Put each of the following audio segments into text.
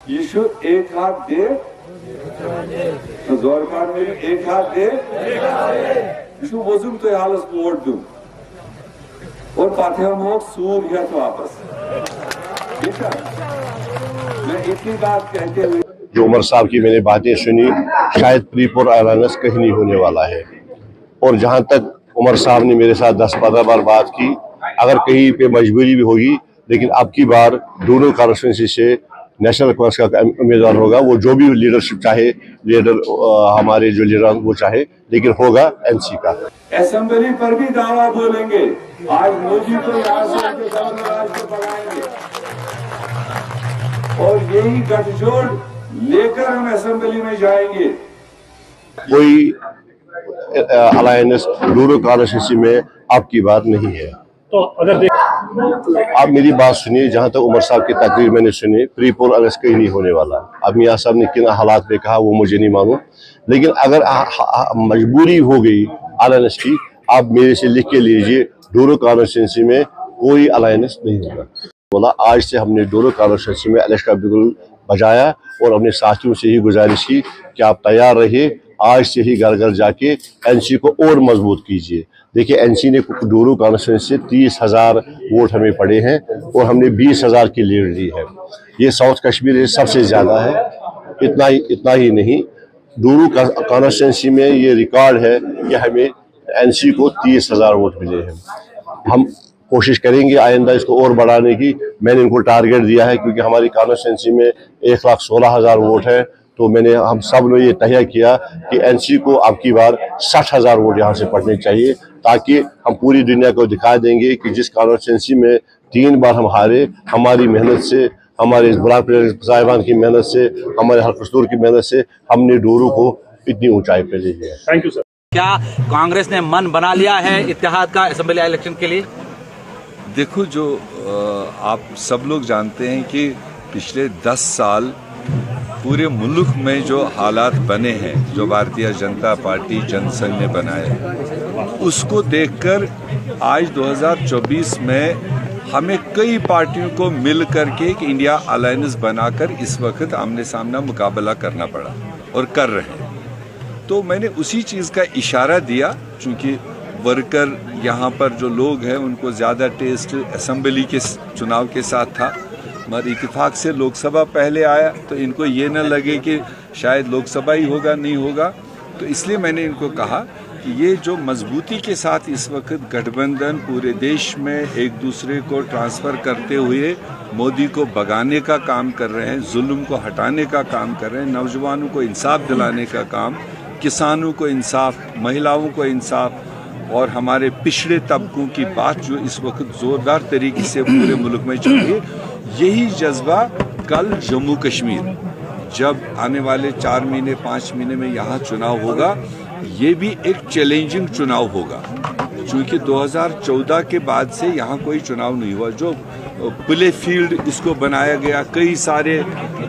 یہ شو ایک ہاتھ دے تو زور کار میں ایک ہاتھ دے یہ شو وزن تو حالس ووٹ دوں اور پاتھے ہم ہو سوریت واپس ٹھیک ہے میں اتنی بات کہتے ہوئے جو عمر صاحب کی میں نے باتیں سنی شاید پری پور الائنس کہیں نہیں ہونے والا ہے اور جہاں تک عمر صاحب نے میرے ساتھ 10-15 بار بات کی اگر کہیں پہ مجبوری بھی ہوگی لیکن اب کی بار دونوں کانسٹیٹوئنسی سے نیشنل کانگریس کا امیدوار ہوگا وہ جو بھی لیڈرشپ چاہے لیڈر ہمارے جو لیڈر وہ چاہے لیکن ہوگا این سی کا اسمبلی پر بھی دعویٰ بولیں گے آج مودی کو یہاں سے راج کو بنائیں گے اور یہی گٹھ جوڑ لے کر ہم اسمبلی میں جائیں گے کوئی الائنس دونوں کانسٹیٹوئنسی میں آپ کی بات نہیں ہے تو اگر آپ میری بات سنیے جہاں تک عمر صاحب کی تقریر میں نے سنی پری پول الائنس کہیں نہیں ہونے والا اب میاں صاحب نے کن حالات میں کہا وہ مجھے نہیں معلوم لیکن اگر مجبوری ہو گئی الائنس کی آپ میرے سے لکھ کے لیجئے دونوں کانسٹیٹوئنسی میں کوئی الائنس نہیں ہوگا بولا آج سے ہم نے دونوں کانسٹیٹوئنسی میں الیکشن کا بالکل بجایا اور اپنے ساتھیوں سے ہی گزارش کی کہ آپ تیار رہیے آج سے ہی گھر گھر جا کے این سی کو اور مضبوط کیجئے دیکھیں این سی نے دونوں کانسٹیٹوئنسی سے 30,000 ووٹ ہمیں پڑے ہیں اور ہم نے 20,000 کی لیڈ دی ہے یہ ساؤتھ کشمیر سب سے زیادہ ہے اتنا ہی نہیں دونوں کانسٹیٹوئنسی میں یہ ریکارڈ ہے کہ ہمیں این سی کو 30,000 ووٹ ملے ہیں ہم کوشش کریں گے آئندہ اس کو اور بڑھانے کی میں نے ان کو ٹارگٹ دیا ہے کیونکہ ہماری کانسٹیٹوئنسی میں 1,16,000 ووٹ ہے تو ہم سب نے یہ تہیہ کیا کہ این سی کو اب کی بار 60,000 ووٹ یہاں سے پڑنے چاہیے تاکہ ہم پوری دنیا کو دکھا دیں گے کہ جس کانسٹیٹوئنسی میں 3 بار ہم ہارے ہماری محنت سے ہمارے بلاک صاحبان کی محنت سے ہمارے ہر قصور کی محنت سے ہم نے ڈورو کو اتنی اونچائی پہ لے گیا تھینک یو سر کیا کانگریس نے من بنا لیا ہے اتحاد کا اسمبلی الیکشن کے لیے؟ دیکھو جو آپ سب لوگ جانتے ہیں کہ پچھلے 10 سال پورے ملک میں جو حالات بنے ہیں جو بھارتیہ جنتا پارٹی جن سنگھ نے بنائے اس کو دیکھ کر آج 2024 میں ہمیں کئی پارٹیوں کو مل کر کے ایک انڈیا الائنس بنا کر اس وقت آمنے سامنا مقابلہ کرنا پڑا اور کر رہے ہیں تو میں نے اسی چیز کا اشارہ دیا چونکہ ورکر یہاں پر جو لوگ ہیں ان کو زیادہ ٹیسٹ اسمبلی کے چناؤ کے ساتھ تھا مگر اتفاق سے لوک سبھا پہلے آیا تو ان کو یہ نہ لگے کہ شاید لوک سبھا ہی ہوگا نہیں ہوگا تو اس لیے میں نے ان کو کہا کہ یہ جو مضبوطی کے ساتھ اس وقت گٹھ بندھن پورے دیش میں ایک دوسرے کو ٹرانسفر کرتے ہوئے مودی کو بھگانے کا کام کر رہے ہیں ظلم کو ہٹانے کا کام کر رہے ہیں نوجوانوں کو انصاف دلانے کا کام کسانوں کو انصاف مہیلاؤں کو انصاف اور ہمارے پچھڑے طبقوں کی بات جو اس وقت زوردار طریقے سے پورے ملک میں چل رہی ہے یہی جذبہ کل جموں کشمیر جب آنے والے 4 مہینے 5 مہینے میں یہاں چناؤ ہوگا یہ بھی ایک چیلنجنگ چناؤ ہوگا چونکہ 2014 کے بعد سے یہاں کوئی چناؤ نہیں ہوا جو پلے فیلڈ اس کو بنایا گیا کئی سارے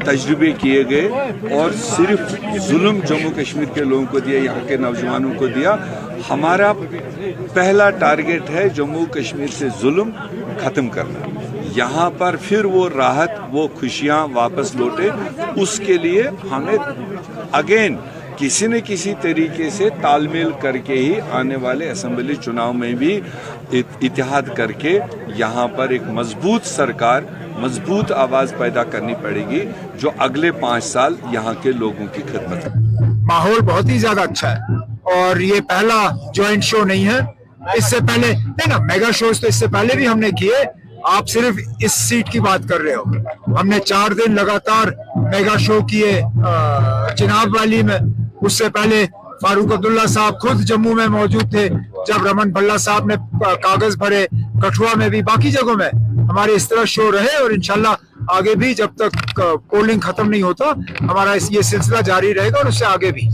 تجربے کیے گئے اور صرف ظلم جموں کشمیر کے لوگوں کو دیا یہاں کے نوجوانوں کو دیا ہمارا پہلا ٹارگٹ ہے جموں کشمیر سے ظلم ختم کرنا یہاں پر پھر وہ راحت وہ خوشیاں واپس لوٹے اس کے لیے ہمیں اگین کسی نہ کسی طریقے سے تال میل کر کے ہی آنے والے اسمبلی چناؤ میں بھی اتحاد کر کے یہاں پر ایک مضبوط سرکار مضبوط آواز پیدا کرنی پڑے گی جو اگلے 5 سال یہاں کے لوگوں کی خدمت کرے ماحول بہت ہی زیادہ اچھا ہے اور یہ پہلا جوائنٹ شو نہیں ہے اس سے پہلے نہیں نا میگا شوز تو اس سے پہلے بھی ہم نے کیے آپ صرف اس سیٹ کی بات کر رہے ہو ہم نے 4 دن لگاتار میگا شو کیے چناب والی میں اس سے پہلے فاروق عبداللہ صاحب خود جموں میں موجود تھے جب رمن بھلا صاحب نے کاغذ بھرے کٹھوا میں بھی باقی جگہوں میں ہمارے اس طرح شو رہے اور انشاءاللہ آگے بھی جب تک پولنگ ختم نہیں ہوتا ہمارا یہ سلسلہ جاری رہے گا اور اس سے آگے بھی